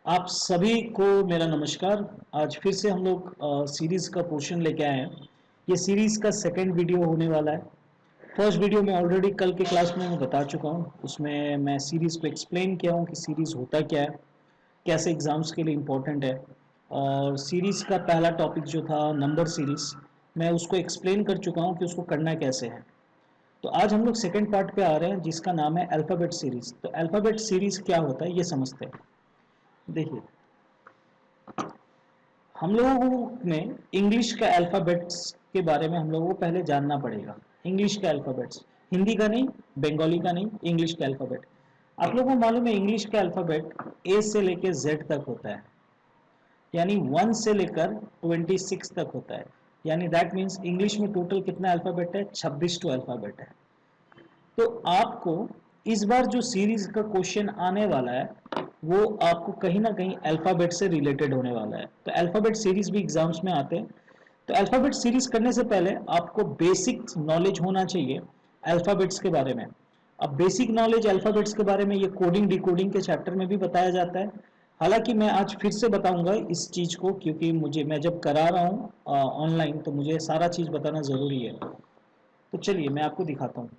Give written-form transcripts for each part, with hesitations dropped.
आप सभी को मेरा नमस्कार। आज फिर से हम लोग सीरीज का पोर्शन लेके आए हैं। ये सीरीज का सेकंड वीडियो होने वाला है। फर्स्ट वीडियो में ऑलरेडी कल के क्लास में मैं बता चुका हूँ। उसमें मैं सीरीज को एक्सप्लेन किया हूँ कि सीरीज होता क्या है, कैसे एग्जाम्स के लिए इम्पोर्टेंट है। और सीरीज का पहला टॉपिक जो था नंबर सीरीज, मैं उसको एक्सप्लेन कर चुका हूँ कि उसको करना कैसे है। तो आज हम लोग सेकेंड पार्ट पे आ रहे हैं जिसका नाम है अल्फ़ाबेट सीरीज। तो अल्फ़ाबेट सीरीज क्या होता है ये समझते हैं। देखिए, हम लोगों में इंग्लिश का अल्फ़ाबेट्स के बारे में हम लोगों को पहले जानना पड़ेगा। इंग्लिश का अल्फ़ाबेट्स, हिंदी का नहीं, बंगाली का नहीं, इंग्लिश का अल्फ़ाबेट। आप लोगों को मालूम है इंग्लिश का अल्फ़ाबेट ए से लेकर जेड तक होता है, यानी 1 से लेकर 26 तक होता है। यानी दैट मीन्स इंग्लिश में टोटल कितना अल्फ़ाबेट है? 26 टू अल्फ़ाबेट है। तो आपको इस बार जो सीरीज का क्वेश्चन आने वाला है वो आपको कहीं ना कहीं अल्फ़ाबेट से रिलेटेड होने वाला है। तो अल्फ़ाबेट सीरीज भी एग्जाम्स में आते हैं। तो अल्फ़ाबेट सीरीज करने से पहले आपको बेसिक नॉलेज होना चाहिए अल्फ़ाबेट्स के बारे में। अब बेसिक नॉलेज अल्फ़ाबेट्स के बारे में ये कोडिंग डिकोडिंग के चैप्टर में भी बताया जाता है। हालांकि मैं आज फिर से बताऊंगा इस चीज़ को, क्योंकि मुझे मैं जब करा रहा हूँ ऑनलाइन तो मुझे सारा चीज़ बताना ज़रूरी है। तो चलिए मैं आपको दिखाता हूँ।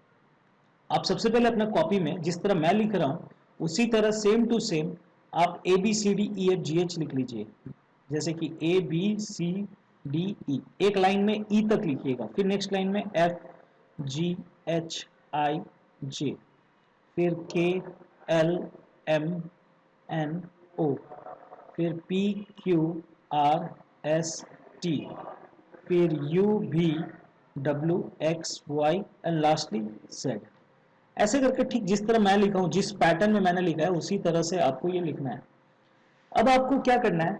आप सबसे पहले अपना कॉपी में जिस तरह मैं लिख रहा हूं उसी तरह सेम टू सेम आप A B C D E F G H लिख लीजिए। जैसे कि ए बी सी डी ई, एक लाइन में ई तक लिखिएगा, फिर नेक्स्ट लाइन में F G H I J, फिर K L M N O, फिर P Q R S T, फिर U V W X Y and lastly Z. ऐसे करके ठीक जिस तरह मैं लिखा हूं, जिस पैटर्न में मैंने लिखा है उसी तरह से आपको ये लिखना है। अब आपको क्या करना है?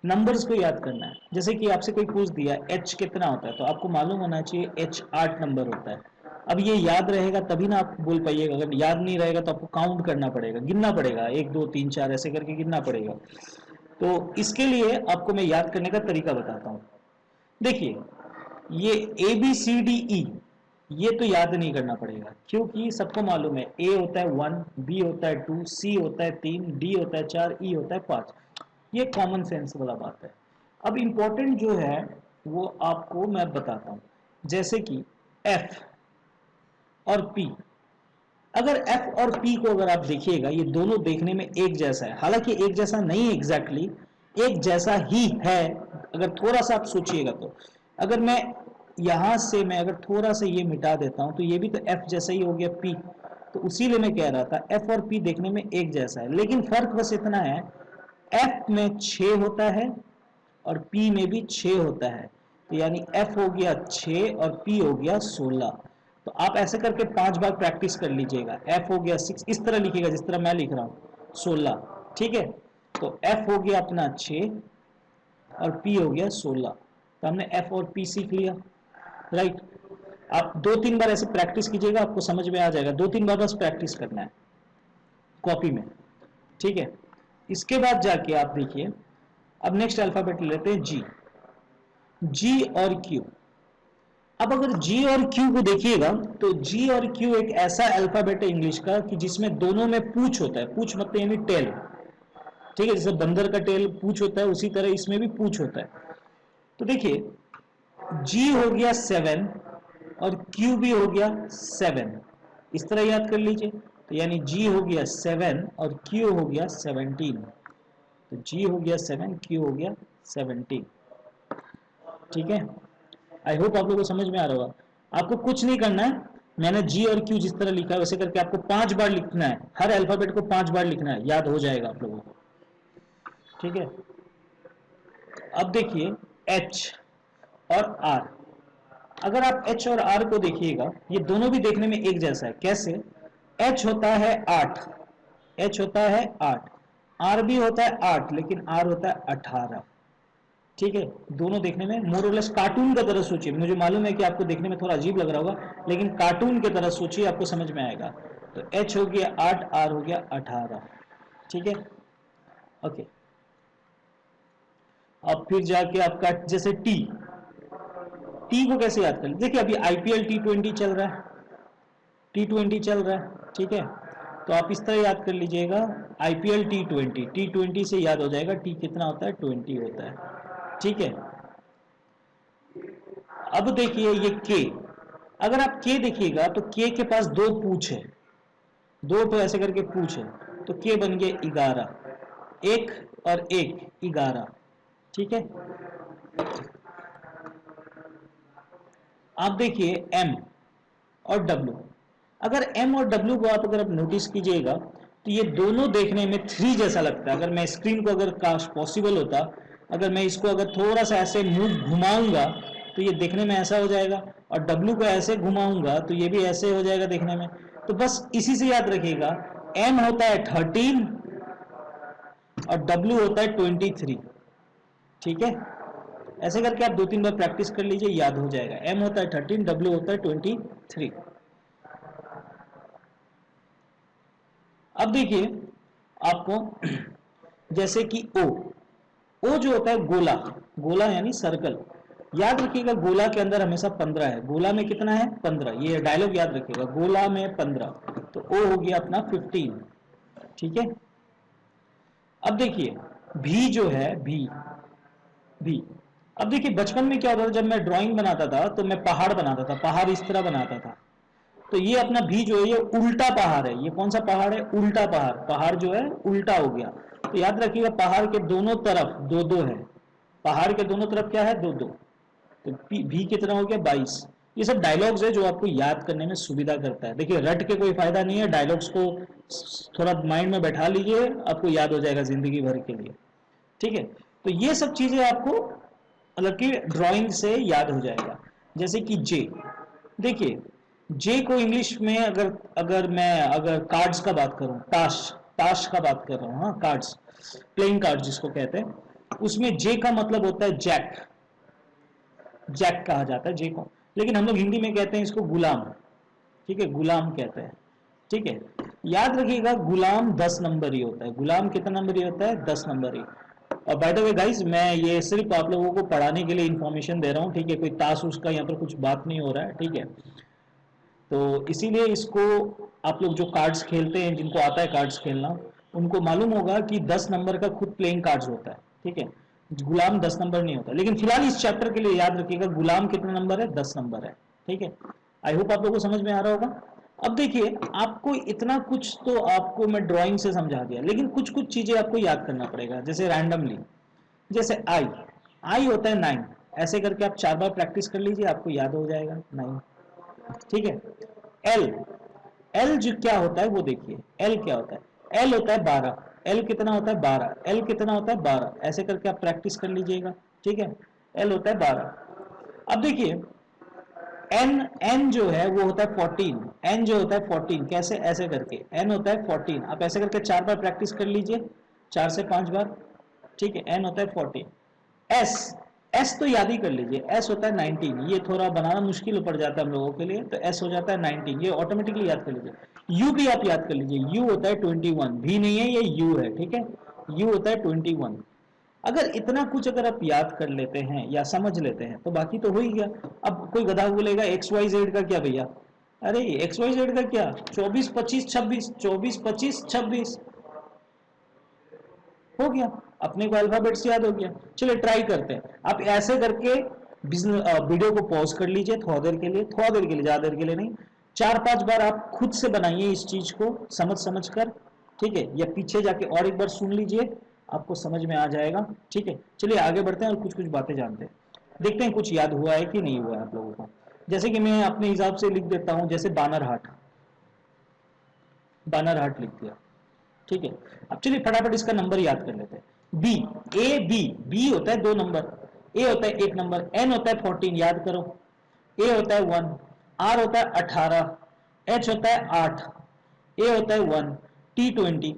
नंबर्स को याद करना है। जैसे कि आपसे कोई पूछ दिया एच कितना होता है, तो आपको मालूम होना चाहिए एच 8 नंबर होता है। अब ये याद रहेगा तभी ना आप बोल पाइएगा। अगर याद नहीं रहेगा तो आपको काउंट करना पड़ेगा, गिनना पड़ेगा, 1 2 3 4 ऐसे करके गिनना पड़ेगा। तो इसके लिए आपको मैं याद करने का तरीका बताता हूं। देखिए, ये ए बी सी डी ई ये तो याद नहीं करना पड़ेगा, क्योंकि सबको मालूम है ए होता है 1, बी होता है 2, सी होता है 3, डी होता है 4, ई होता है 5। ये कॉमन सेंस वाला बात है। अब इंपॉर्टेंट जो है वो आपको मैं बताता हूं। जैसे कि एफ और पी, अगर एफ और पी को अगर आप देखिएगा ये दोनों देखने में एक जैसा है। हालांकि एक जैसा नहीं है एग्जैक्टली, एक जैसा ही है अगर थोड़ा सा आप सोचिएगा तो। अगर मैं यहां से मैं अगर थोड़ा सा ये मिटा देता हूं तो ये भी तो एफ जैसा ही हो गया पी। तो उसीलिए मैं कह रहा था एफ और पी देखने में एक जैसा है, लेकिन फर्क बस इतना है एफ में 6 होता है और पी में भी 6 होता है। तो यानी एफ हो गया 6 और पी हो गया 16। तो आप ऐसे करके 5 बार प्रैक्टिस कर लीजिएगा। एफ हो गया 6, इस तरह लिखिएगा जिस तरह मैं लिख रहा हूं 16। ठीक है, तो एफ हो गया अपना 6 और पी हो गया 16। तो हमने एफ और पी सीख लिया, राइट। आप 2 3 बार ऐसे प्रैक्टिस कीजिएगा, आपको समझ में आ जाएगा। 2 3 बार बस प्रैक्टिस करना है कॉपी में, ठीक है। इसके बाद जाके आप देखिए, अब नेक्स्ट अल्फाबेट लेते हैं जी। जी और क्यू। अब अगर जी और क्यू को देखिएगा तो जी और क्यू एक ऐसा अल्फाबेट है इंग्लिश का कि जिसमें दोनों में पूछ होता है। पूछ मतलब यानी टेल, ठीक है। जैसे बंदर का टेल पूछ होता है उसी तरह इसमें भी पूछ होता है। तो देखिए, जी हो गया 7 और क्यू भी हो गया 7। इस तरह याद कर लीजिए। तो यानी जी हो गया 7 और क्यू हो गया 17। तो जी हो गया 7, क्यू हो गया 17। ठीक है, आई होप आप लोगों को समझ में आ रहा होगा। आपको कुछ नहीं करना है, मैंने जी और क्यू जिस तरह लिखा है वैसे करके आपको 5 बार लिखना है। हर अल्फाबेट को 5 बार लिखना है, याद हो जाएगा आप लोगों को। ठीक है, अब देखिए एच और आर। अगर आप एच और आर को देखिएगा ये दोनों भी देखने में एक जैसा है। कैसे? एच होता है 8, एच होता है 8, आर भी होता है 8 लेकिन आर होता है 18। ठीक है, दोनों देखने में मोर और लेस कार्टून की तरह सोचिए। मुझे मालूम है कि आपको देखने में थोड़ा अजीब लग रहा होगा, लेकिन कार्टून की तरह सोचिए, आपको समझ में आएगा। तो एच हो गया 8, आर हो गया 18। ठीक है, ओके। अब फिर जाके आपका जैसे टी, टी को कैसे याद करें? देखिए अभी आईपीएल T20 चल रहा है, T20 चल रहा है, ठीक है। तो आप इस तरह याद कर लीजिएगा, IPL T20, T20 से याद हो जाएगा T कितना होता है, 20 होता है, ठीक है। अब देखिए ये K, अगर आप K देखिएगा तो K के पास दो पूछ है, दो तो ऐसे करके पूछ है, तो K बन गया 11, एक और एक 11, ठीक है। आप देखिए M और W, अगर M और W को आप अगर नोटिस कीजिएगा तो ये दोनों देखने में 3 जैसा लगता है। अगर मैं स्क्रीन को अगर काश पॉसिबल होता, अगर मैं इसको अगर थोड़ा सा ऐसे मुंह घुमाऊंगा तो ये देखने में ऐसा हो जाएगा, और W को ऐसे घुमाऊंगा तो ये भी ऐसे हो जाएगा देखने में। तो बस इसी से याद रखिएगा, M होता है 13 और W होता है 23, ठीक है। ऐसे करके आप 2-3 बार प्रैक्टिस कर लीजिए, याद हो जाएगा। M होता है 13, W होता है 23। अब देखिए आपको जैसे कि O जो होता है गोला, गोला यानी सर्कल, याद रखिएगा गोला के अंदर हमेशा 15 है, गोला में कितना है 15, ये डायलॉग याद रखिएगा, गोला में 15, तो O हो गया अपना 15, ठीक है। अब देखिए भी जो है भी, अब देखिए बचपन में क्या होता था, जब मैं ड्राइंग बनाता था तो मैं पहाड़ बनाता था, पहाड़ इस तरह बनाता था, तो ये अपना भी जो है ये उल्टा पहाड़ है। ये कौन सा पहाड़ है, उल्टा पहाड़, पहाड़ जो है उल्टा हो गया। तो याद रखिएगा पहाड़ के दोनों तरफ 2-2 है, पहाड़ के दोनों तरफ क्या है 2-2, तो भी कितना हो गया 22। ये सब डायलॉग्स है जो आपको याद करने में सुविधा करता है। देखिए रट के कोई फायदा नहीं है, डायलॉग्स को थोड़ा माइंड में बैठा लीजिए, आपको याद हो जाएगा जिंदगी भर के लिए, ठीक है। तो ये सब चीजें आपको मतलब कि ड्राइंग से याद हो जाएगा। जैसे कि जे, देखिए जे को इंग्लिश में अगर मैं कार्ड्स का बात करूं, ताश का बात कर रहा हूं, हाँ कार्ड्स, प्लेइंग कार्ड्स जिसको कहते हैं, उसमें जे का मतलब होता है जैक, जैक कहा जाता है जे को, लेकिन हम लोग हिंदी में कहते हैं इसको गुलाम, ठीक है, गुलाम कहते हैं, ठीक है। याद रखिएगा गुलाम 10 नंबर ही होता है, गुलाम कितना नंबर ही होता है 10 नंबर ही। और बाय द वे गाइस, मैं ये सिर्फ आप लोगों को पढ़ाने के लिए इंफॉर्मेशन दे रहा हूँ, ठीक है, कोई ताश उसका यहाँ पर कुछ बात नहीं हो रहा है, ठीक है। तो इसीलिए इसको आप लोग जो कार्ड्स खेलते हैं, जिनको आता है कार्ड्स खेलना, उनको मालूम होगा कि 10 नंबर का खुद प्लेइंग कार्ड्स होता है, ठीक है, गुलाम 10 नंबर नहीं होता। लेकिन फिलहाल इस चैप्टर के लिए याद रखिएगा गुलाम कितना नंबर है, 10 नंबर है, ठीक है। आई होप आप लोगों को समझ में आ रहा होगा। अब देखिए आपको इतना कुछ तो आपको मैं ड्राइंग से समझा दिया, लेकिन कुछ कुछ चीजें आपको याद करना पड़ेगा, जैसे रैंडमली, जैसे आई होता है 9, ऐसे करके आप 4 बार प्रैक्टिस कर लीजिए, आपको याद हो जाएगा 9, ठीक है। एल जो क्या होता है वो देखिए, एल क्या होता है, एल होता है 12, एल कितना होता है 12, एल कितना होता है 12, ऐसे करके आप प्रैक्टिस कर लीजिएगा, ठीक है। एल होता है 12। अब देखिए एन जो है वो होता है 14, एन जो होता है 14, कैसे, ऐसे करके एन होता है 14, आप ऐसे करके 4 बार प्रैक्टिस कर लीजिए, 4 से 5 बार, ठीक है। एन होता है 14। एस तो याद ही कर लीजिए, एस होता है 19, ये थोड़ा बनाना मुश्किल पड़ जाता है हम लोगों के लिए, तो एस हो जाता है 19, ये ऑटोमेटिकली याद कर लीजिए। यू भी आप याद कर लीजिए, यू होता है 21, भी नहीं है ये यू है, ठीक है, यू होता है 21। अगर इतना कुछ अगर आप याद कर लेते हैं या समझ लेते हैं तो बाकी तो हो ही गया। अब कोई गधा बोलेगा XYZ का क्या भैया, अरे XYZ का क्या, 24 25 26, 24 25 26 हो गया, अपने को अल्फाबेट से याद हो गया। चलिए ट्राई करते हैं, आप ऐसे करके वीडियो को पॉज कर लीजिए थोड़ा देर के लिए, ज्यादा देर के लिए नहीं, 4-5 बार आप खुद से बनाइए इस चीज को समझ कर, ठीक है, या पीछे जाके और एक बार सुन लीजिए, आपको समझ में आ जाएगा, ठीक है। चलिए आगे बढ़ते हैं और कुछ कुछ बातें जानते हैं, देखते हैं कुछ याद हुआ है कि नहीं हुआ है आप लोगों को। जैसे कि मैं अपने हिसाब से लिख देता हूं, जैसे बानरहाट लिख दिया, ठीक है। अब चलिए फटाफट इसका नंबर याद कर लेते हैं। बी, ए बी होता है 2 नंबर, ए होता है 1 नंबर, एन होता है 14, याद करो, ए होता है 1, आर होता है 18, एच होता है 8, ए होता है 1, टी 20।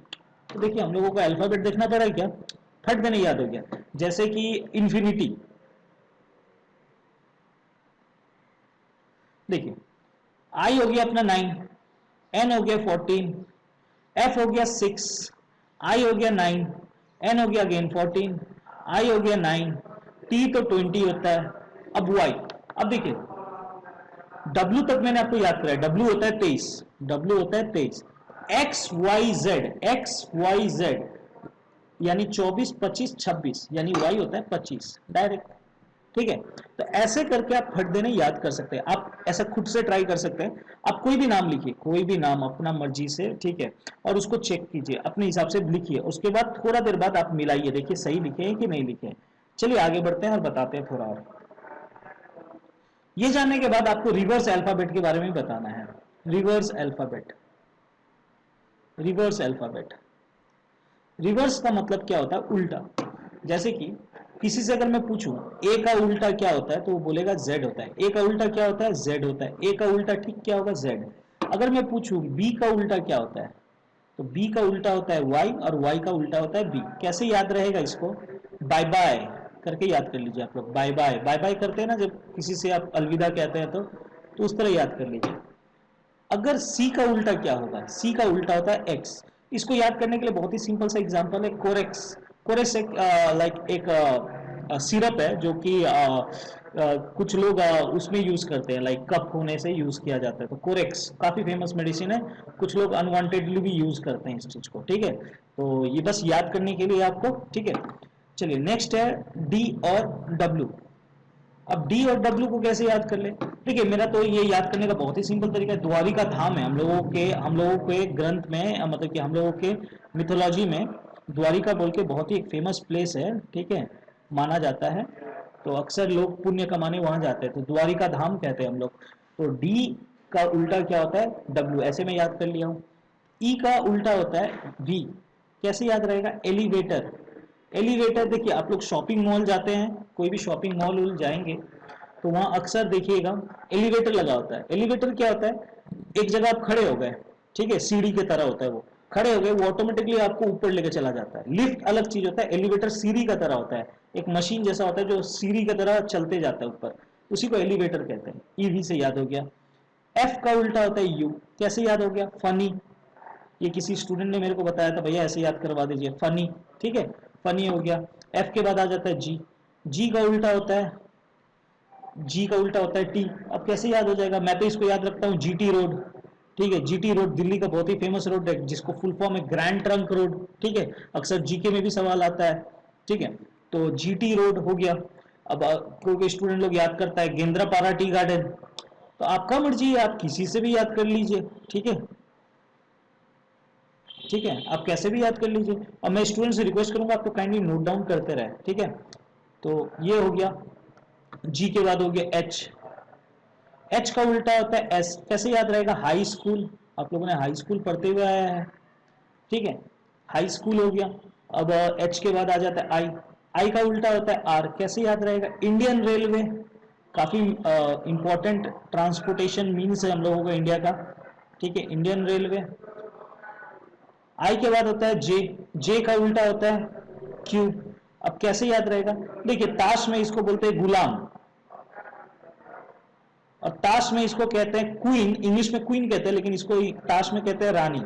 तो देखिए हम लोगों को अल्फाबेट देखना पड़ा है क्या, फट देने याद हो गया। जैसे कि इंफिनिटी, देखिए आई हो गया अपना 9, एन हो गया 14, एफ हो गया 6, आई हो गया 9, एन हो गया अगेन 14, आई हो गया 9, टी तो 20 होता है। अब वाई, अब देखिए डब्ल्यू तक मैंने आपको याद कराया, डब्ल्यू होता है 23, डब्ल्यू होता है 23, XYZ यानी 24, 25, 26 यानी y होता है 25 डायरेक्ट। ठीक है, तो ऐसे करके आप फट देने याद कर सकते हैं। आप ऐसा खुद से ट्राई कर सकते हैं। आप कोई भी नाम लिखिए, कोई भी नाम अपना मर्जी से, ठीक है, और उसको चेक कीजिए, अपने हिसाब से लिखिए। उसके बाद थोड़ा देर बाद आप मिलाइए, देखिए सही लिखे हैं कि नहीं लिखे हैं। चलिए आगे बढ़ते हैं और बताते हैं थोड़ा और। ये जानने के बाद आपको रिवर्स अल्फाबेट के बारे में बताना है। Reverse alphabet, reverse alphabet, reverse का मतलब क्या होता है? उल्टा। जैसे कि किसी से अगर मैं पूछूं ए का उल्टा क्या होता है, तो वो बोलेगा जेड होता है। ए का उल्टा क्या होता है? जेड होता है। ए का उल्टा ठीक क्या होगा? जेड। अगर मैं पूछूं बी का उल्टा क्या होता है, तो बी का उल्टा होता है वाई, और वाई का उल्टा होता है बी। कैसे याद रहेगा इसको? बाय बाय करके याद कर लीजिए आप लोग। बाय बाय, बाय बाय करते हैं ना जब किसी से आप अलविदा कहते हैं, तो उस तरह याद कर लीजिए। अगर सी का उल्टा क्या होगा? सी का उल्टा होता है एक्स। इसको याद करने के लिए बहुत ही सिंपल सा एग्जांपल है, कोरेक्स। कोरेक्स एक लाइक एक सिरप है जो कि कुछ लोग उसमें यूज करते हैं, लाइक कफ होने से यूज किया जाता है। तो कोरेक्स काफी फेमस मेडिसिन है, कुछ लोग अनवांटेडली भी यूज करते हैं इस चीज को। ठीक है, तो ये बस याद करने के लिए आपको। ठीक है, चलिए नेक्स्ट है डी और डब्ल्यू। अब डी और डब्ल्यू को कैसे याद कर ले? ठीक है, मेरा तो ये याद करने का बहुत ही सिंपल तरीका है। द्वारिका धाम है हम लोगों के ग्रंथ में, मतलब कि हम लोगों के मिथोलॉजी में द्वारिका बोल के बहुत ही एक फेमस प्लेस है। ठीक है, माना जाता है, तो अक्सर लोग पुण्य कमाने वहां जाते हैं, तो द्वारिका धाम कहते हैं हम लोग। तो डी का उल्टा क्या होता है? डब्ल्यू। ऐसे मैं याद कर लिया हूँ। ई का उल्टा होता है वी। कैसे याद रहेगा? एलिवेटर। एलिवेटर देखिए, आप लोग शॉपिंग मॉल जाते हैं, कोई भी शॉपिंग मॉल जाएंगे तो वहां अक्सर देखिएगा एलिवेटर लगा होता है। एलिवेटर क्या होता है? एक जगह आप खड़े हो गए, ठीक है, सीढ़ी की तरह होता है वो, खड़े हो गए, वो ऑटोमेटिकली आपको ऊपर लेके चला जाता है। लिफ्ट अलग चीज होता है, एलिवेटर सीढ़ी का तरह होता है, एक मशीन जैसा होता है जो सीढ़ी की तरह चलते जाता है ऊपर, उसी को एलिवेटर कहते हैं। ईवी से याद हो गया। एफ का उल्टा होता है यू। कैसे याद हो गया? फनी। ये किसी स्टूडेंट ने मेरे को बताया था, भैया ऐसे याद करवा दीजिए, फनी। ठीक है, फनी हो गया। एफ के बाद आ जाता है जी। जी का उल्टा होता है, जी का उल्टा होता है टी। अब कैसे याद हो जाएगा? मैं तो इसको याद रखता हूँ जीटी रोड। ठीक है, जीटी रोड दिल्ली का बहुत ही फेमस रोड है, जिसको फुल फॉर्म है ग्रैंड ट्रंक रोड। ठीक है, अक्सर जीके में भी सवाल आता है। ठीक है, तो जीटी रोड हो गया। अब कोई स्टूडेंट लोग याद करता है गेंद्रापारा टी गार्डन, तो आपका मर्जी है, आप किसी से भी याद कर लीजिए। ठीक है, ठीक है, आप कैसे भी याद कर लीजिए। और मैं स्टूडेंट से रिक्वेस्ट करूंगा आपको काइंडली नोट डाउन करते रहे। ठीक है, तो ये हो गया। जी के बाद हो गया एच। एच का उल्टा होता है एस। कैसे याद रहेगा? High school. आप लोगों ने हाई स्कूल पढ़ते हुए आया है। ठीक है, हाई स्कूल हो गया। अब एच के बाद आ जाता है आई। आई का उल्टा होता है आर। कैसे याद रहेगा? इंडियन रेलवे, काफी इंपॉर्टेंट ट्रांसपोर्टेशन मीन्स है हम लोगों का इंडिया का। ठीक है, इंडियन रेलवे। आई के बाद होता है जे। जे का उल्टा होता है क्यू। अब कैसे याद रहेगा? देखिए, ताश में इसको बोलते हैं गुलाम, और ताश में इसको कहते हैं क्वीन। इंग्लिश में क्वीन कहते हैं, लेकिन इसको ताश में कहते हैं रानी।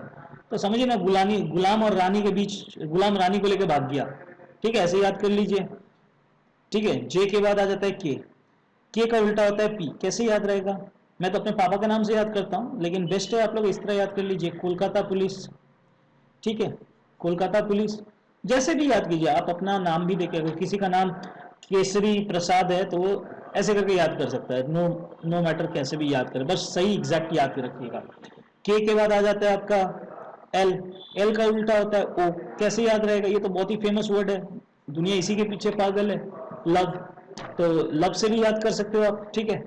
तो समझिए ना, गुलाम और रानी के बीच, गुलाम रानी को लेकर भाग गया। ठीक है, ऐसे याद कर लीजिए। ठीक है, जे के बाद आ जाता है के। के का उल्टा होता है पी। कैसे याद रहेगा? मैं तो अपने पापा के नाम से याद करता हूं, लेकिन बेस्ट है आप लोग इस तरह याद कर लीजिए, कोलकाता पुलिस। ठीक है, कोलकाता पुलिस। जैसे भी याद कीजिए, आप अपना नाम भी देखे, अगर किसी का नाम केसरी प्रसाद है तो वो ऐसे करके याद कर सकता है। नो नो मैटर कैसे भी याद करें, बस सही एग्जैक्ट याद कर रखिएगा। के बाद आ जाता है आपका एल। एल का उल्टा होता है ओ। कैसे याद रहेगा? ये तो बहुत ही फेमस वर्ड है, दुनिया इसी के पीछे पागल है, लव। तो लव से भी याद कर सकते हो आप। ठीक है,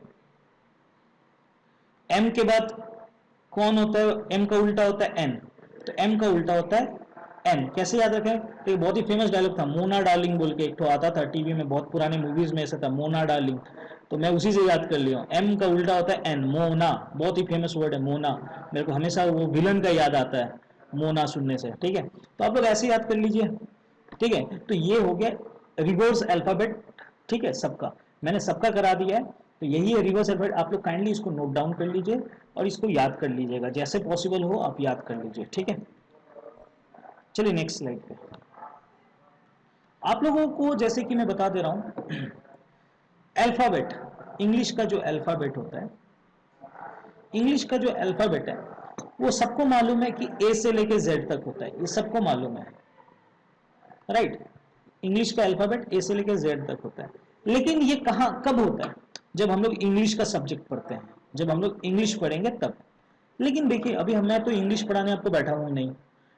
एम के बाद कौन होता है? एम का उल्टा होता है एन। तो एम का उल्टा होता है एन। कैसे याद रखें? तो ये बहुत ही फेमस डायलॉग था, मोना डार्लिंग बोल के एक तो आता था टीवी में, बहुत पुराने मूवीज में ऐसा था, मोना डार्लिंग। तो मैं उसी से याद कर लिया हूँ। एम का उल्टा होता है एन, मोना। बहुत ही फेमस वर्ड है मोना, मेरे को हमेशा वो विलन का याद आता है मोना सुनने से। ठीक है, तो आप लोग ऐसे याद कर लीजिए। ठीक है, तो ये हो गया रिवर्स अल्फाबेट। ठीक है, सबका मैंने सबका करा दिया है, तो यही है रिवर्स अल्फाबेट। आप लोग काइंडली इसको नोट डाउन कर लीजिए और इसको याद कर लीजिएगा, जैसे पॉसिबल हो आप याद कर लीजिए। ठीक है, चलिए नेक्स्ट स्लाइड पे। आप लोगों को जैसे कि मैं बता दे रहा हूं, अल्फाबेट, इंग्लिश का जो अल्फाबेट होता है, इंग्लिश का जो अल्फाबेट है वो सबको मालूम है कि ए से लेके जेड तक होता है, ये सबको मालूम है, राइट। इंग्लिश का अल्फाबेट ए से लेके जेड तक होता है, लेकिन ये कहाँ कब होता है? जब हम लोग इंग्लिश का सब्जेक्ट पढ़ते हैं, जब हम लोग इंग्लिश पढ़ेंगे तब। लेकिन देखिए अभी मैं तो इंग्लिश पढ़ाने आपको बैठा हूँ नहीं,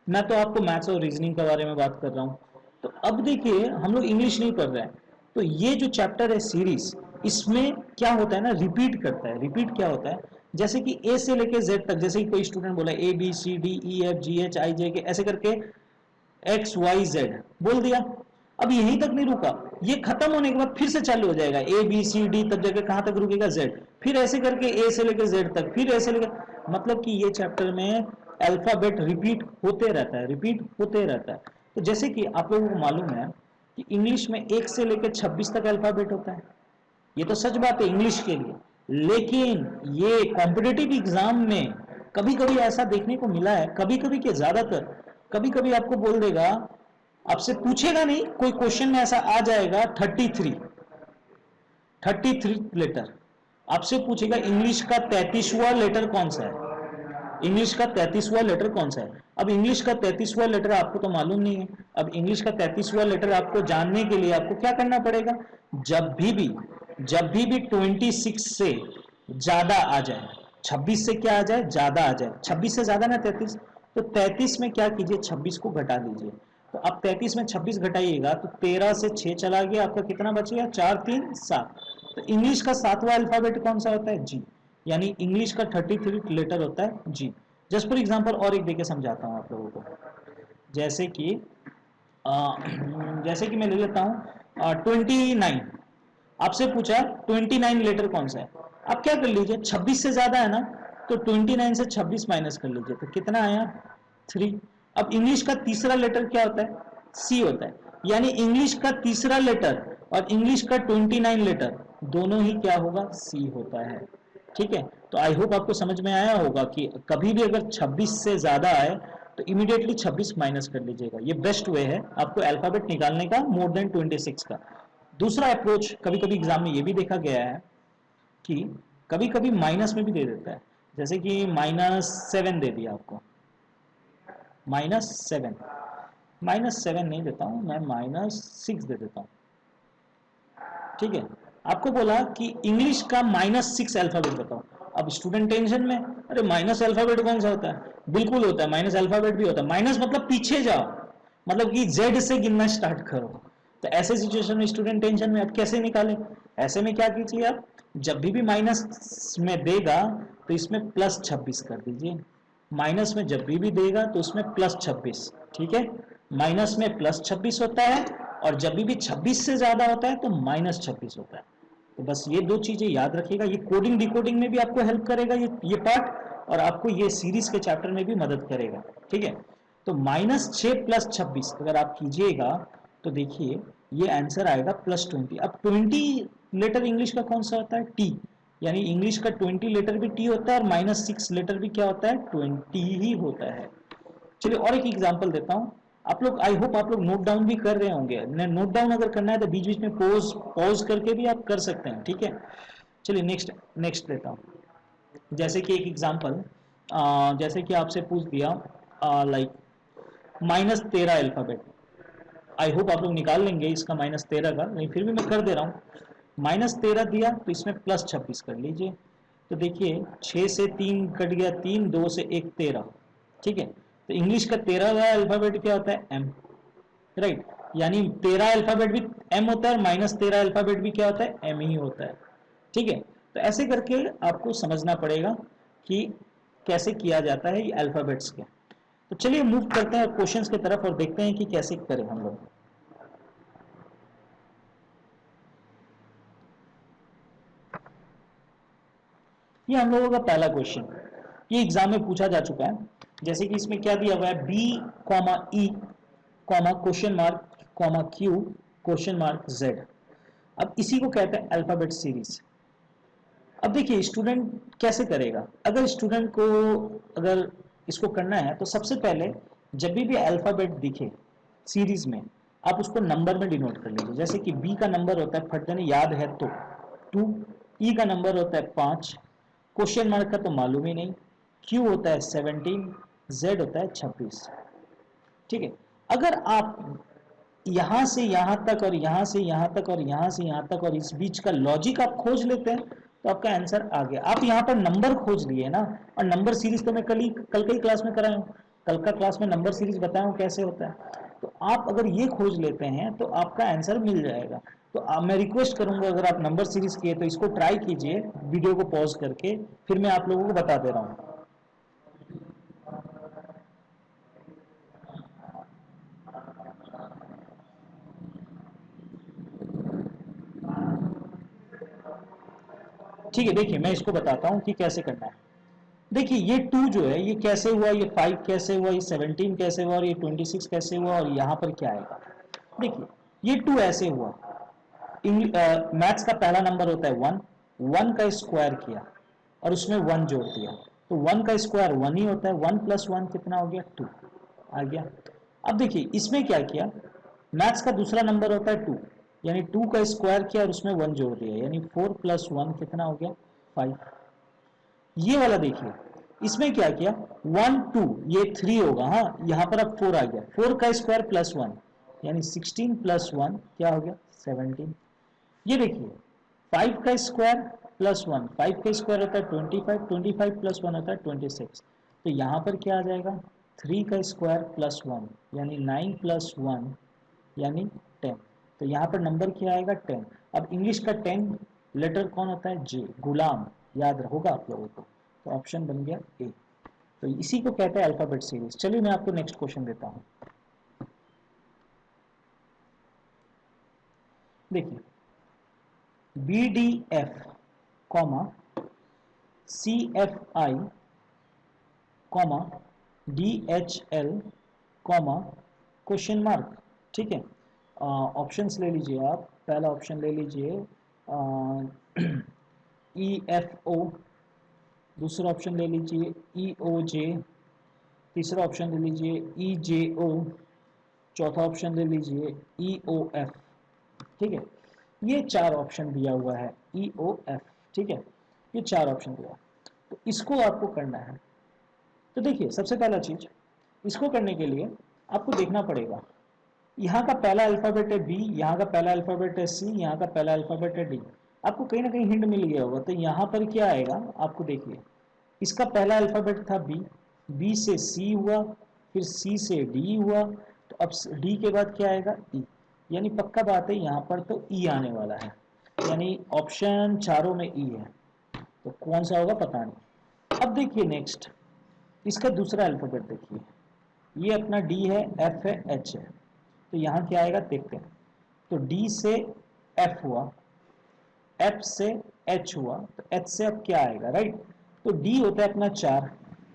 मैं तो आपको मैथ्स और रीजनिंग के बारे में बात कर रहा हूँ। तो अब देखिए हम लोग इंग्लिश नहीं पढ़ रहे हैं, तो ये जो चैप्टर है सीरीज, इसमें क्या होता है ना, रिपीट करता है। रिपीट क्या होता है, जैसे कि ए से लेके जेड तक, जैसे कि कोई स्टूडेंट बोला A B C D E F G H I J K ऐसे करके एक्स वाई जेड बोल दिया, अब यहीं तक नहीं रुका, ये खत्म होने के बाद फिर से चालू हो जाएगा ए बी सी डी, तब जाके कहां तक रुकेगा, जेड, फिर ऐसे करके ए से लेकर जेड तक, फिर ऐसे लेकर, मतलब कि ये चैप्टर में अल्फाबेट रिपीट होते रहता है, रिपीट होते रहता है। तो जैसे कि आप लोगों को मालूम है कि इंग्लिश में 1 से लेकर 26 तक अल्फाबेट होता है, ये तो सच बात है इंग्लिश के लिए, लेकिन ये कॉम्पिटिटिव एग्जाम में कभी कभी ऐसा देखने को मिला है, कभी कभी के ज्यादातर, कभी कभी आपको बोल देगा, आपसे पूछेगा नहीं, कोई क्वेश्चन में ऐसा आ जाएगा 33 लेटर, आपसे पूछेगा इंग्लिश का 33वां लेटर कौन सा है, इंग्लिश का 33वां लेटर कौन सा है। अब इंग्लिश का 33वां लेटर आपको तो मालूम नहीं है, अब इंग्लिश का 33वां लेटर आपको जानने के लिए आपको क्या करना पड़ेगा, जब भी 26 से ज्यादा आ जाए, 26 से क्या आ जाए, ज्यादा आ जाए, 26 से ज्यादा ना 33, तो 33 में क्या कीजिए, 26 को घटा दीजिए। तो अब 33 में 26 घटाइएगा तो 13 से 6 चला गया, आपका कितना बचेगा, 4 3 7। तो इंग्लिश का 7वां अल्फाबेट कौन सा होता है, जी, यानी इंग्लिश का 33 लेटर होता है जी। जस्ट फॉर एग्जांपल और एक देके समझाता हूं आप लोगों को, जैसे कि मैं ले लेता हूं 29, आपसे पूछा 29 लेटर कौन सा है, आप क्या कर लीजिए, 26 से ज्यादा है ना, तो 29 से 26 माइनस कर लीजिए, तो कितना आया 3। अब इंग्लिश का तीसरा लेटर क्या होता है, सी होता है, यानी इंग्लिश का तीसरा लेटर और इंग्लिश का 29 लेटर दोनों ही क्या होगा, सी होता है, ठीक है। तो आई होप आपको समझ में आया होगा कि कभी भी अगर 26 से ज्यादा आए तो इमीडिएटली 26 माइनस कर लीजिएगा, ये बेस्ट वे है आपको अल्फाबेट निकालने का, मोर देन 26 का। दूसरा अप्रोच कभी कभी एग्जाम में ये भी देखा गया है कि कभी कभी माइनस में भी दे देता है, जैसे कि -7 दे दिया आपको, -7 नहीं देता हूं मैं, -6 दे देता हूं, ठीक है। आपको बोला कि इंग्लिश का -6 अल्फाबेट बताओ, अब स्टूडेंट टेंशन में, अरे माइनस अल्फाबेट कौन सा होता है, बिल्कुल होता है, माइनस अल्फाबेट भी होता है, माइनस मतलब पीछे जाओ, मतलब कि जेड से गिनना स्टार्ट करो। तो ऐसे सिचुएशन में स्टूडेंट टेंशन में, आप कैसे निकालें, ऐसे में क्या कीजिए, आप जब भी माइनस में देगा तो इसमें +26 कर दीजिए, माइनस में जब भी देगा तो उसमें +26, ठीक है, माइनस में +26 होता है, और जब भी 26 से ज्यादा होता है तो -26 होता है। तो बस ये दो चीजें याद रखिएगा, ये कोडिंग डिकोडिंग में भी आपको हेल्प करेगा ये पार्ट, और आपको ये सीरीज के चैप्टर में भी मदद करेगा, ठीक है। तो -6 + 26 अगर आप कीजिएगा तो देखिए ये आंसर आएगा +20। अब 20 लेटर इंग्लिश का कौन सा होता है, टी, यानी इंग्लिश का 20 लेटर भी टी होता है, और -6 लेटर भी क्या होता है, 20 ही होता है। चलिए और एक एग्जांपल देता हूं, आप लोग, आई होप आप लोग नोट डाउन भी कर रहे होंगे, नोट डाउन अगर करना है तो बीच बीच में पॉज करके भी आप कर सकते हैं, ठीक है। चलिए नेक्स्ट लेता हूं, जैसे कि एक एग्जांपल, जैसे कि आपसे पूछ दिया लाइक -13 अल्फाबेट, आई होप आप लोग निकाल लेंगे इसका -13 का, नहीं फिर भी मैं कर दे रहा हूँ, -13 दिया तो इसमें +26 कर लीजिए, तो देखिए 6 से 3 कट गया 3, 2 से 1 13, ठीक है। तो इंग्लिश का 13वां अल्फाबेट क्या होता है, एम, राइट, यानी 13 अल्फाबेट भी एम होता है, और -13 अल्फाबेट भी क्या होता है, एम ही होता है, ठीक है। तो ऐसे करके आपको समझना पड़ेगा कि कैसे किया जाता है ये अल्फाबेट्स के। तो चलिए मूव करते हैं क्वेश्चंस की तरफ और देखते हैं कि कैसे करें हम लोग। ये हम लोगों का पहला क्वेश्चन, ये एग्जाम में पूछा जा चुका है, जैसे कि इसमें क्या दिया हुआ है, B, E, question mark, Q, question mark Z। अब इसी को कहते हैं अल्फाबेट सीरीज। अब देखिए स्टूडेंट कैसे करेगा, अगर स्टूडेंट को अगर इसको करना है तो सबसे पहले जब भी अल्फाबेट दिखे सीरीज में, आप उसको नंबर में डिनोट कर लीजिए, जैसे कि B का नंबर होता है, फट देने याद है तो 2, E का नंबर होता है 5, क्वेश्चन मार्क का तो मालूम ही नहीं, Q होता है 17, Z होता है 26। ठीक है, अगर आप यहां से यहां तक और यहां से यहां तक और यहां से यहां तक और इस बीच का लॉजिक आप खोज लेते हैं तो आपका आंसर आ गया। आप यहां पर नंबर खोज लिए ना, और नंबर सीरीज तो मैं कल की क्लास में कराया हूं, कल का क्लास में नंबर सीरीज बताया हूं कैसे होता है। तो आप अगर ये खोज लेते हैं तो आपका आंसर मिल जाएगा। तो मैं रिक्वेस्ट करूंगा, अगर आप नंबर सीरीज किए तो इसको ट्राई कीजिए वीडियो को पॉज करके, फिर मैं आप लोगों को बता दे रहा हूं। ठीक है, देखिए मैं इसको बताता हूं कि कैसे करना है। देखिए ये 2 जो है ये कैसे हुआ, ये 5 कैसे हुआ, ये 17 कैसे हुआ, और ये 26 कैसे हुआ, और यहाँ पर क्या आएगा। देखिए ये 2 ऐसे हुआ। मैथ्स का पहला नंबर होता है 1, 1 का स्क्वायर किया और उसमें 1 जोड़ दिया, तो 1 का स्क्वायर 1 ही होता है। 1 + 1 कितना हो गया, 2 आ गया। अब देखिए इसमें क्या किया, मैथ्स का दूसरा नंबर होता है 2, यानी 2 का स्क्वायर किया और उसमें 1 जोड़ दिया, यानी 4 + 1 कितना हो गया, 5। ये वाला देखिए, इसमें क्या किया, 1 2 ये 3 होगा, हाँ यहाँ पर अब 4 आ गया, 4 का स्क्वायर +1 यानी 16 + 1 क्या हो गया, 17। ये देखिए 5 का स्क्वायर +1, 5 का स्क्वायर होता है 25, 25 + 1 होता है 26। तो यहाँ पर क्या आ जाएगा, 3 का स्क्वायर +1 यानी 9 + 1 यानी 10। तो यहाँ पर नंबर क्या आएगा, 10। अब इंग्लिश का 10 लेटर कौन होता है, जे, गुलाम, याद होगा आप लोगों को। तो ऑप्शन बन गया ए। तो इसी को कहते हैं अल्फाबेट सीरीज। चलिए मैं आपको नेक्स्ट क्वेश्चन देता हूं। देखिए BDF comma CFI comma DHL comma question mark. ठीक है, ऑप्शंस ले लीजिए आप। पहला ऑप्शन ले लीजिए EFO, दूसरा ऑप्शन ले लीजिए EOJ, तीसरा ऑप्शन ले लीजिए EJO, चौथा ऑप्शन ले लीजिए EOF। ठीक है, ये 4 ऑप्शन दिया हुआ है, EOF। ठीक है, ये 4 ऑप्शन दिया, तो इसको आपको करना है। तो देखिए सबसे पहला चीज, इसको करने के लिए आपको देखना पड़ेगा, यहाँ का पहला अल्फाबेट है बी, यहाँ का पहला अल्फाबेट है सी, यहाँ का पहला अल्फाबेट है डी। आपको कहीं ना कहीं हिंट मिल गया होगा। तो यहाँ पर क्या आएगा, आपको देखिए इसका पहला अल्फाबेट था बी, बी से सी हुआ, फिर सी से डी हुआ, तो अब डी के बाद क्या आएगा, ई। यानी पक्का बात है यहाँ पर तो ई आने वाला है, यानी ऑप्शन चारों में ई है। तो कौन सा होगा पता नहीं। अब देखिए नेक्स्ट, इसका दूसरा अल्फाबेट देखिए, ये अपना डी है, एफ है, एच है। तो यहाँ क्या आएगा देखते हैं। तो डी से एफ हुआ, एफ से एच हुआ, तो एच से अब क्या आएगा, राइट। तो डी होता है अपना 4,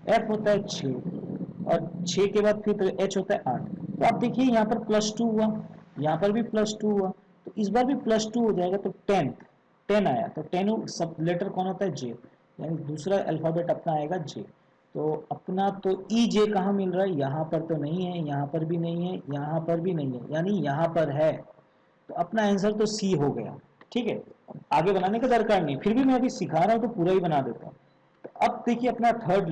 एफ होता है 6, और 6 के बाद फिर एच होता है 8। तो आप देखिए यहाँ पर +2 हुआ, यहाँ पर भी +2 हुआ, तो इस बार भी +2 हो जाएगा। तो 10 आया, तो 10 सब लेटर कौन होता है, जे, यानी दूसरा अल्फाबेट अपना आएगा जे। तो अपना तो ई जे कहाँ मिल रहा है, यहाँ पर तो नहीं है, यहाँ पर भी नहीं है, यहाँ पर भी नहीं है, यानी यहाँ पर है। तो अपना आंसर तो सी हो गया। ठीक है, आगे बनाने का दरकार नहीं, फिर भी मैं अभी सिखा रहा हूं तो पूरा ही बना देता हूं। तो अब देखिए अपना थर्ड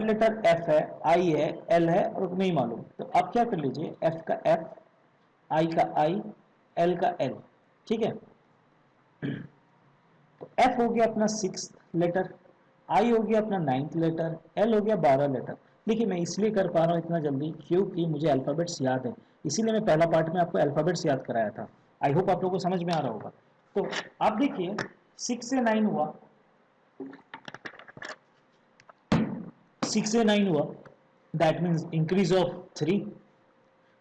लेटर एफ है, आई है, एल है, और नहीं मालूम। तो आप क्या कर लीजिए, एफ का एफ, आई का आई, एल का एल। ठीक है, तो एफ हो गया अपना 6th लेटर, आई हो गया अपना 9th लेटर, एल हो गया 12 लेटर। देखिए मैं इसलिए कर पा रहा हूँ इतना जल्दी क्योंकि मुझे अल्फाबेट्स याद है, इसीलिए मैं पहला पार्ट में आपको अल्फाबेट्स याद कराया था। आई होप आप लोगों को समझ में आ रहा होगा। तो आप देखिए 6 से 9 हुआ, 6 से 9 हुआ, दैट मीन्स इंक्रीज ऑफ 3।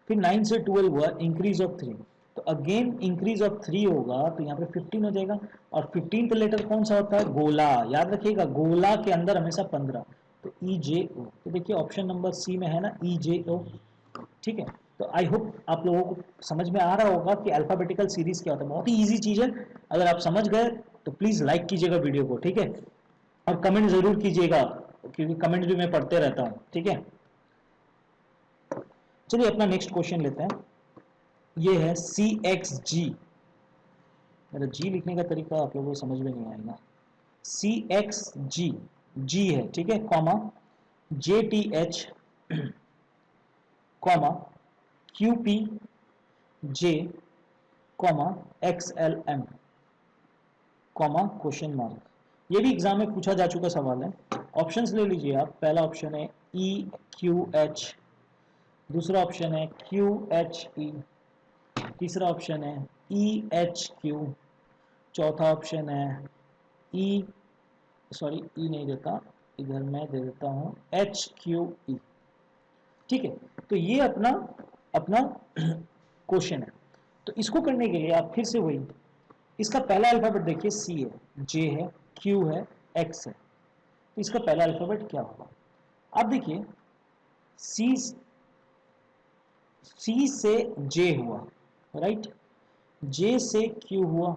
फिर 9 से 12 हुआ, इंक्रीज ऑफ 3। तो अगेन इंक्रीज ऑफ 3 होगा, तो यहाँ पे 15 हो जाएगा। और 15th लेटर कौन सा होता है, गोला, याद रखिएगा, गोला के अंदर हमेशा 15। तो ई जे ओ, तो देखिए ऑप्शन नंबर सी में है ना, ई जे ओ। ठीक है, तो आई होप आप लोगों को समझ में आ रहा होगा कि अल्फाबेटिकल सीरीज क्या होता है। बहुत ही इजी चीज है, अगर आप समझ गए तो प्लीज लाइक कीजिएगा वीडियो को। ठीक है, और कमेंट जरूर कीजिएगा, क्योंकि कमेंट भी मैं पढ़ते रहता हूँ। ठीक है, चलिए अपना नेक्स्ट क्वेश्चन लेते हैं। ये है CXG। मेरा जी लिखने का तरीका आप लोगों को समझ में नहीं आएगा। CXG जी है, ठीक है, comma JTH comma QPJ comma XLM comma question mark. ये भी एग्जाम में पूछा जा चुका सवाल है। ऑप्शंस ले लीजिए आप। पहला ऑप्शन है EQH, दूसरा ऑप्शन है QHE, तीसरा ऑप्शन है EHQ, चौथा ऑप्शन है ई सॉरी ई नहीं देता, इधर मैं दे देता हूं HQE। ठीक है, तो ये अपना अपना क्वेश्चन है। तो इसको करने के लिए आप फिर से वही, इसका पहला अल्फाबेट देखिए C है, J है, Q है, X है। तो इसका पहला अल्फाबेट क्या होगा? आप देखिए C से J हुआ, राइट, J से Q हुआ,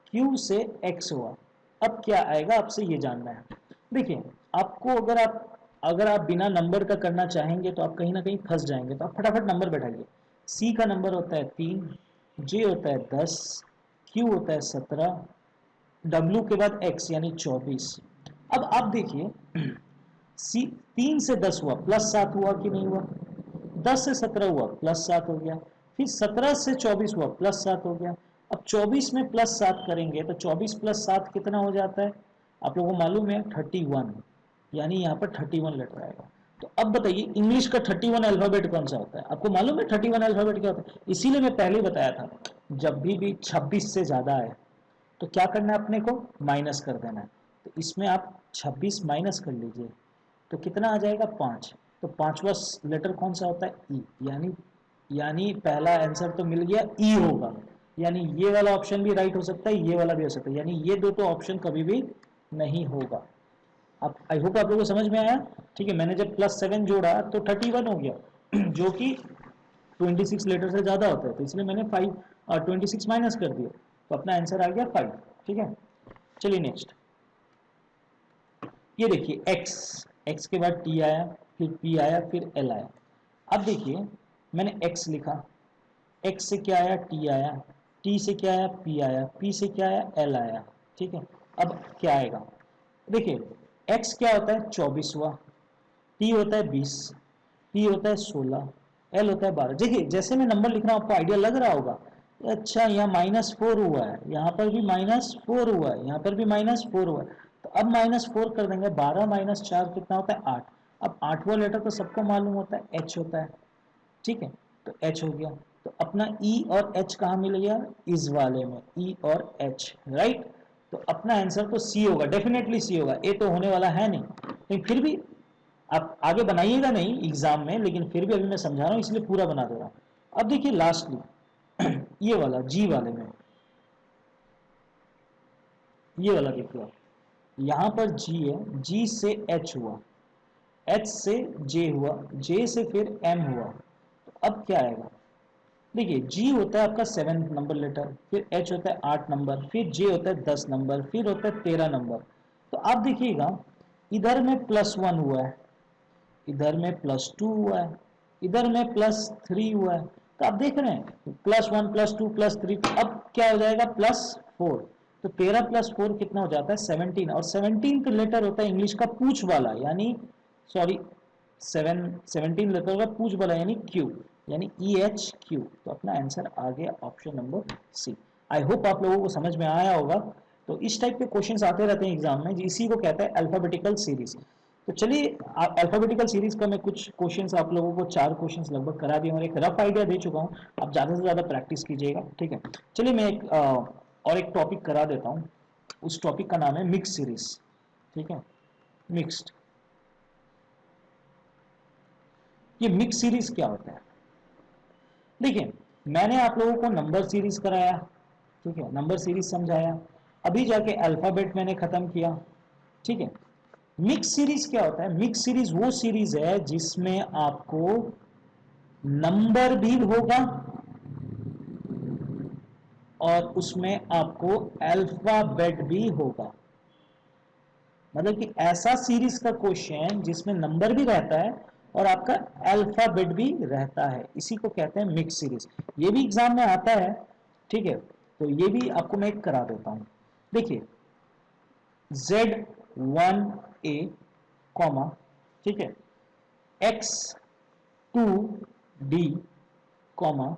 Q से X हुआ। अब क्या आएगा आपसे ये जानना है। देखिए आपको अगर आप बिना नंबर का करना चाहेंगे तो आप कहीं ना कहीं फंस जाएंगे। तो आप फटाफट नंबर बैठाइए। C का नंबर होता है 3, J होता है 10, Q होता है 17, W के बाद X यानी 24। अब आप देखिए C 3 से 10 हुआ, +7 हुआ कि नहीं हुआ? 10 से 17 हुआ, +7 हो गया। फिर 17 से 24 हुआ, +7 हो गया। अब 24 में +7 करेंगे तो 24 + 7 कितना हो जाता है? आप लोगों को मालूम है 31, यानी यहाँ पर 31 लेटर आएगा। तो अब बताइए इंग्लिश का 31 अल्फाबेट कौन सा होता है? आपको मालूम है 31 अल्फाबेट क्या होता है? इसीलिए मैं पहले ही बताया था, जब भी 26 से ज्यादा है तो क्या करना है, अपने को माइनस कर देना है। तो इसमें आप 26 माइनस कर लीजिए तो कितना आ जाएगा? 5। तो पांचवा लेटर कौन सा होता है? ई, यानी पहला आंसर तो मिल गया, ई होगा। यानी ये वाला ऑप्शन भी राइट हो सकता है, ये वाला भी हो सकता है, यानी ये दो तो ऑप्शन कभी भी नहीं होगा। अब आई होप आप लोगों को समझ में आया। ठीक है, मैंने जब +7 जोड़ा तो 31 हो गया जो कि 26 लेटर से ज्यादा होता है, तो इसलिए मैंने 5 और 26 माइनस कर दिया, तो अपना आंसर आ गया 5। ठीक है, चलिए नेक्स्ट। ये देखिए x के बाद t आया, फिर p आया, फिर l आया। अब देखिए मैंने x लिखा, x से क्या आया? t आया, t से क्या आया? p आया, p से क्या आया? l आया। ठीक है, अब क्या आएगा? देखिए x क्या होता है? 24 हुआ, t होता है 20, p होता है 16, l होता है 12। देखिए जैसे मैं नंबर लिख रहा हूँ आपको आइडिया लग रहा होगा, अच्छा यहाँ -4 हुआ है, यहाँ पर भी -4 हुआ है, यहाँ पर भी -4 हुआ है। तो अब -4 कर देंगे, 12 - 4 कितना होता है? 8। अब 8वां लेटर तो सबको मालूम होता है, H होता है। ठीक है, तो H हो गया। तो अपना E और H कहाँ मिल गया? इस वाले में, E और H, राइट। तो अपना आंसर तो C होगा, डेफिनेटली C होगा, A तो होने वाला है नहीं। लेकिन फिर भी आप आगे बनाइएगा नहीं एग्जाम में, लेकिन फिर भी अभी मैं समझा रहा हूँ इसलिए पूरा बना दे रहा हूँ। अब देखिए लास्टली ये वाला G वाले में, ये वाला देखिए आप, यहाँ पर G है, G से H हुआ, H से J हुआ, J से फिर M हुआ। तो अब क्या आएगा? देखिए G होता है आपका 7 नंबर लेटर, फिर H होता है 8 नंबर, फिर J होता है 10 नंबर, फिर होता है 13 नंबर। तो आप देखिएगा इधर में +1 हुआ है, इधर में +2 हुआ है, इधर में +3 हुआ है। तो आप देख रहे हैं +1 +2 +3, अब क्या हो जाएगा? +4। तो 13 + 4 कितना हो जाता है? 17। और 17 का लेटर होता है इंग्लिश का पूछ वाला, यानी सॉरी 17 लेटर का पूछ वाला यानी Q, यानी EHQ। तो अपना आंसर आ गया option number C। I hope आप लोगों को समझ में आया होगा। तो इस टाइप के क्वेश्चंस आते रहते हैं एग्जाम में, इसी को कहते हैं अल्फाबेटिकल सीरीज। तो चलिए अल्फाबेटिकल सीरीज का मैं कुछ क्वेश्चंस आप लोगों को 4 क्वेश्चंस लगभग करा दिए और एक रफ आइडिया दे चुका हूं। आप ज़्यादा से ज़्यादा प्रैक्टिस कीजिएगा। ठीक है, चलिए मैं और एक टॉपिक करा देता हूं। उस टॉपिक का नाम है मिक्स सीरीज। ठीक है, मिक्स्ड। ये मिक्स सीरीज क्या होता है? देखिए मैंने आप लोगों को नंबर सीरीज कराया, ठीक है, नंबर सीरीज समझाया, अभी जाके अल्फाबेट मैंने खत्म किया। ठीक है, मिक्स सीरीज क्या होता है? मिक्स सीरीज वो सीरीज है जिसमें आपको नंबर भी होगा और उसमें आपको अल्फाबेट भी होगा। मतलब कि ऐसा सीरीज का क्वेश्चन जिसमें नंबर भी रहता है और आपका अल्फाबेट भी रहता है, इसी को कहते हैं मिक्स सीरीज। ये भी एग्जाम में आता है। ठीक है, तो ये भी आपको मैं करा देता हूं। देखिए Z 1a कॉमा, ठीक है, x2d कॉमा,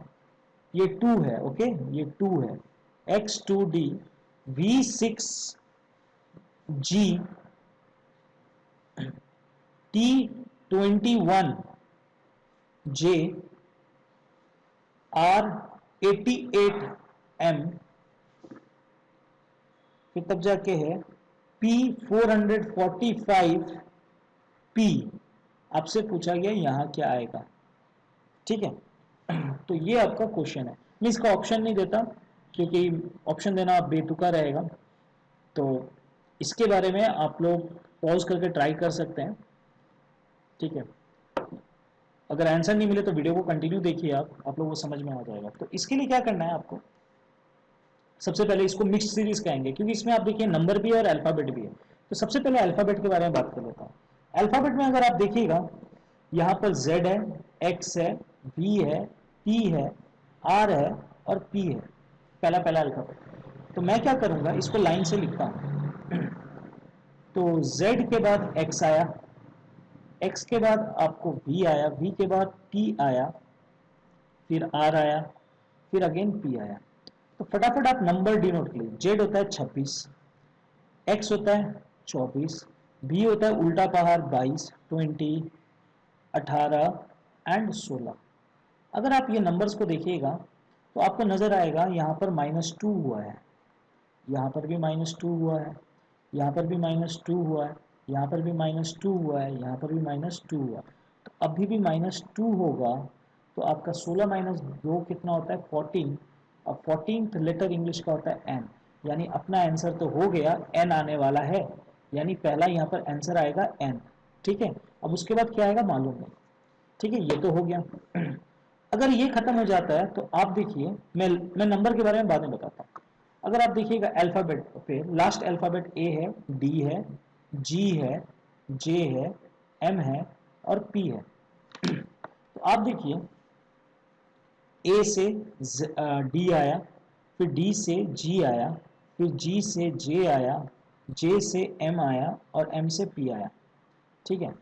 ये 2 है, ओके, ये 2 है, x2d v6g t21j r88m, फिर तब जाके है P445P। आपसे पूछा गया यहाँ क्या आएगा, ठीक है। तो ये आपका क्वेश्चन है। मैं इसका ऑप्शन नहीं देता क्योंकि ऑप्शन देना आप बेतुका रहेगा, तो इसके बारे में आप लोग पॉज करके ट्राई कर सकते हैं, ठीक है। अगर आंसर नहीं मिले तो वीडियो को कंटिन्यू देखिए, आप लोगों को समझ में आ जाएगा। तो इसके लिए क्या करना है आपको, सबसे पहले इसको मिक्स्ड सीरीज कहेंगे क्योंकि इसमें आप देखिए नंबर भी है और अल्फाबेट भी है। तो सबसे पहले अल्फाबेट के बारे में बात कर लेता हूँ। अल्फाबेट में अगर आप देखिएगा यहाँ पर Z है, X है, V है, P है, R है और P है, पहला अल्फाबेट। तो मैं क्या करूंगा, इसको लाइन से लिखता हूँ। तो Z के बाद X आया, X के बाद आपको V आया, V के बाद P आया, फिर R आया, फिर अगेन P आया। तो फटाफट आप नंबर डिनोट कीजिए। Z होता है 26, X होता है 24, V होता है उल्टा पहाड़ 22, 20, 18 एंड 16। अगर आप ये नंबर्स को देखिएगा तो आपको नजर आएगा यहाँ पर -2 हुआ है, यहाँ पर भी -2 हुआ है, यहाँ पर भी -2 हुआ है, यहाँ पर भी -2 हुआ है, यहाँ पर भी -2 हुआ। तो अभी भी -2 होगा तो आपका 16 - 2 कितना होता है 14। अब 14th लेटर इंग्लिश का होता है एन, यानी अपना आंसर तो हो गया, एन आने वाला है, यानी पहला यहाँ पर आंसर आएगा एन, ठीक है। अब उसके बाद क्या आएगा मालूम नहीं, ठीक है, ये तो हो गया। अगर ये खत्म हो जाता है तो आप देखिए, मैं नंबर के बारे में बाद में बताता हूँ। अगर आप देखिएगा अल्फाबेट पे लास्ट अल्फाबेट ए है, डी है, जी है, जे है, एम है और पी है। तो आप देखिए ए से डी आया, फिर डी से जी आया, फिर जी से जे आया, जे से एम आया और एम से पी आया, ठीक है।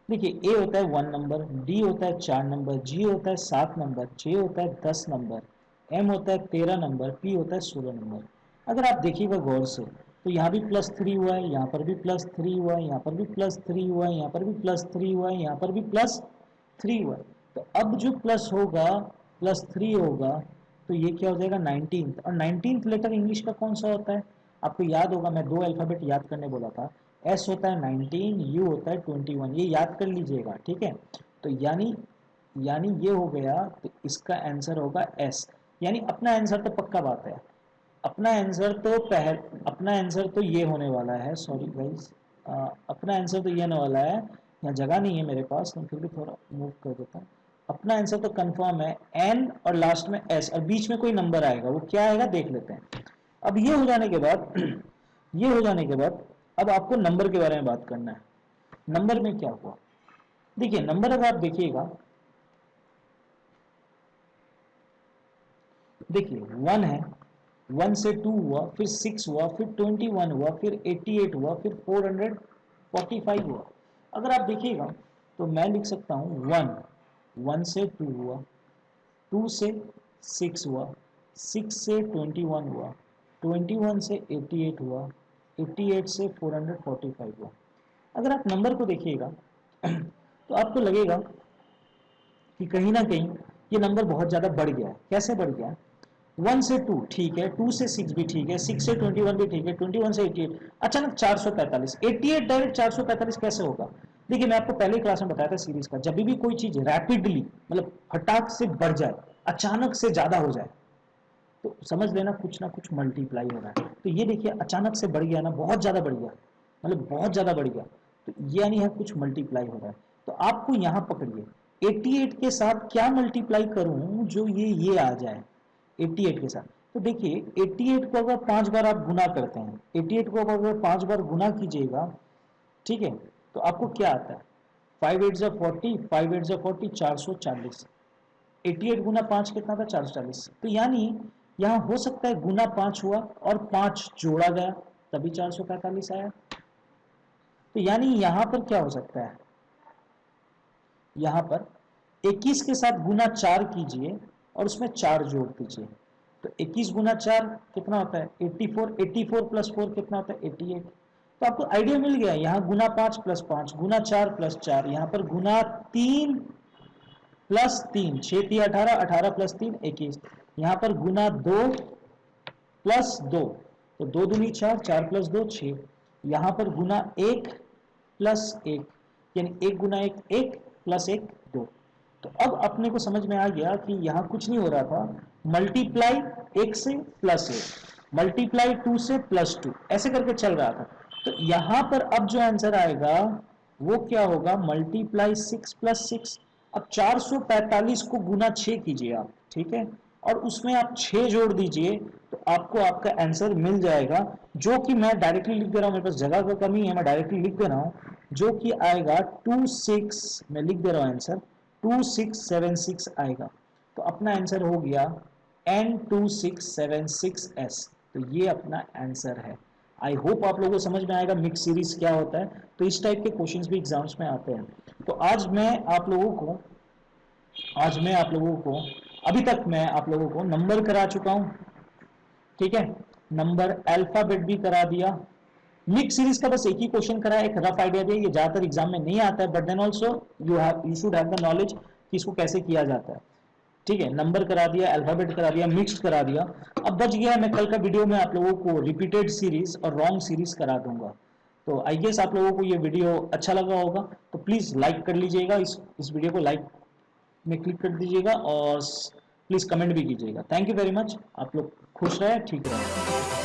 देखिए ए होता है 1 नंबर, डी होता है 4 नंबर, जी होता है 7 नंबर, जे होता है 10 नंबर, एम होता है 13 नंबर, पी होता है 16 नंबर। अगर आप देखिएगा गौर से तो यहाँ भी +3 हुआ है, यहाँ पर भी +3 हुआ है, यहाँ पर भी +3 हुआ है, यहाँ पर भी +3 हुआ है, यहाँ पर भी +3 हुआ है। तो अब जो प्लस होगा, +3 होगा, तो ये क्या हो जाएगा 19th। और 19th लेटर इंग्लिश का कौन सा होता है, आपको याद होगा, मैं 2 अल्फाबेट याद करने बोला था। एस होता है 19, यू होता है 21, ये याद कर लीजिएगा, ठीक है। तो यानी ये हो गया, तो इसका आंसर होगा एस। यानी अपना आंसर तो पक्का बात है, अपना आंसर तो ये होने वाला है, सॉरी गाइस, अपना आंसर तो ये होने वाला है, यहाँ जगह नहीं है मेरे पास, मैं फिर भी थोड़ा मूव कर देता हूँ। अपना आंसर तो कंफर्म है, एन और लास्ट में एस और बीच में कोई नंबर आएगा, वो क्या आएगा देख लेते हैं। अब ये हो जाने के बाद ये हो जाने के बाद अब आपको नंबर के बारे में बात करना है। नंबर में क्या हुआ, देखिए नंबर अगर आप देखिएगा, देखिए 1 है, 1 से 2 हुआ, फिर 6 हुआ, फिर 21 हुआ, फिर 88 हुआ, फिर 445 हुआ। अगर आप देखिएगा तो मैं लिख सकता हूँ 1 से 2 हुआ, 2 से 6 हुआ, 6 से 21 हुआ, 21 से 88 हुआ, 88 से 445 हुआ। अगर आप नंबर को देखिएगा तो आपको लगेगा कि कहीं ना कहीं ये नंबर बहुत ज़्यादा बढ़ गया है। कैसे बढ़ गया है, 1 से 2 ठीक है, 2 से 6 भी ठीक है, 6 से 21 भी ठीक है, 21 से 88, अचानक 445, 88 डायरेक्ट 445 कैसे होगा। देखिए मैं आपको पहले क्लास में बताया था सीरीज का, जब भी कोई चीज रैपिडली मतलब फटाक से बढ़ जाए, अचानक से ज्यादा हो जाए, तो समझ लेना कुछ ना कुछ मल्टीप्लाई हो रहा है। तो ये देखिए अचानक से बढ़ गया ना, बहुत ज्यादा बढ़ गया, मतलब बहुत ज्यादा बढ़ गया, तो ये यानी है कुछ मल्टीप्लाई हो रहा है। तो आपको यहाँ पकड़िए 88 के साथ क्या मल्टीप्लाई करूं जो ये आ जाए 88 के साथ। तो देखिए 88 को अगर 5 बार आप गुना करते हैं, 88 को अगर 5 बार गुना कीजिएगा, ठीक है, तो आपको क्या आता है 5 8 40, 5 8 40, 440। 88 गुना 5 कितना था 440। तो यानी यहाँ हो सकता है गुना 5 हुआ और 5 जोड़ा गया तभी 445 आया। तो यानी यहां पर क्या हो सकता है, यहां पर 21 के साथ गुना 4 कीजिए और उसमें 4 जोड़ दीजिए। तो 21 गुना 4 कितना होता है 84, 84 प्लस 4 कितना होता है 88। तो आपको आइडिया मिल गया, यहां गुना 5 प्लस 5, गुना 4 प्लस 4, यहां पर गुना 3 प्लस 3, 6 3 18, 18 प्लस 3 21, यहां पर गुना 2 प्लस 2, तो 2 दूनी 4, 4 प्लस 2 6, यहां पर गुना 1 प्लस 1, यानी 1 गुना 1 1 प्लस 1 2। तो अब अपने को समझ में आ गया कि यहां कुछ नहीं हो रहा था, मल्टीप्लाई 1 से प्लस 1, मल्टीप्लाई 2 से प्लस 2, ऐसे करके चल रहा था। तो यहां पर अब जो आंसर आएगा वो क्या होगा, मल्टीप्लाई 6 प्लस 6। अब 445 को गुना 6 कीजिए आप, ठीक है, और उसमें आप 6 जोड़ दीजिए, तो आपको आपका आंसर मिल जाएगा, जो कि मैं डायरेक्टली लिख दे रहा हूं, मेरे पास जगह का कमी है, मैं डायरेक्टली लिख दे रहा हूं, जो कि आएगा 26, मैं लिख दे रहा हूं आंसर 2676 आएगा। तो अपना आंसर हो गया N2676S। तो ये अपना आंसर है। आई होप आप लोगों को समझ में आएगा मिक्स सीरीज क्या होता है। तो इस टाइप के क्वेश्चंस भी एग्जाम्स में आते हैं। तो आज मैं आप लोगों को अभी तक मैं आप लोगों को नंबर करा चुका हूं, ठीक है, नंबर अल्फाबेट भी करा दिया, मिक्स सीरीज का बस एक ही क्वेश्चन करा है, एक रफ आइडिया दिया, ये ज्यादातर एग्जाम में नहीं आता है, but then also you should have the knowledge कि इसको कैसे किया जाता है, ठीक है। नंबर करा दिया, अल्फाबेट करा दिया, मिक्स्ड करा दिया। अब बच गया, मैं कल का वीडियो में आप लोगों को रिपीटेड सीरीज और रॉन्ग सीरीज करा दूंगा। तो आई गेस आप लोगों को ये वीडियो अच्छा लगा होगा, तो प्लीज लाइक कर लीजिएगा, इस वीडियो को लाइक में क्लिक कर दीजिएगा और प्लीज कमेंट भी कीजिएगा। थैंक यू वेरी मच, आप लोग खुश रहे, ठीक रहे।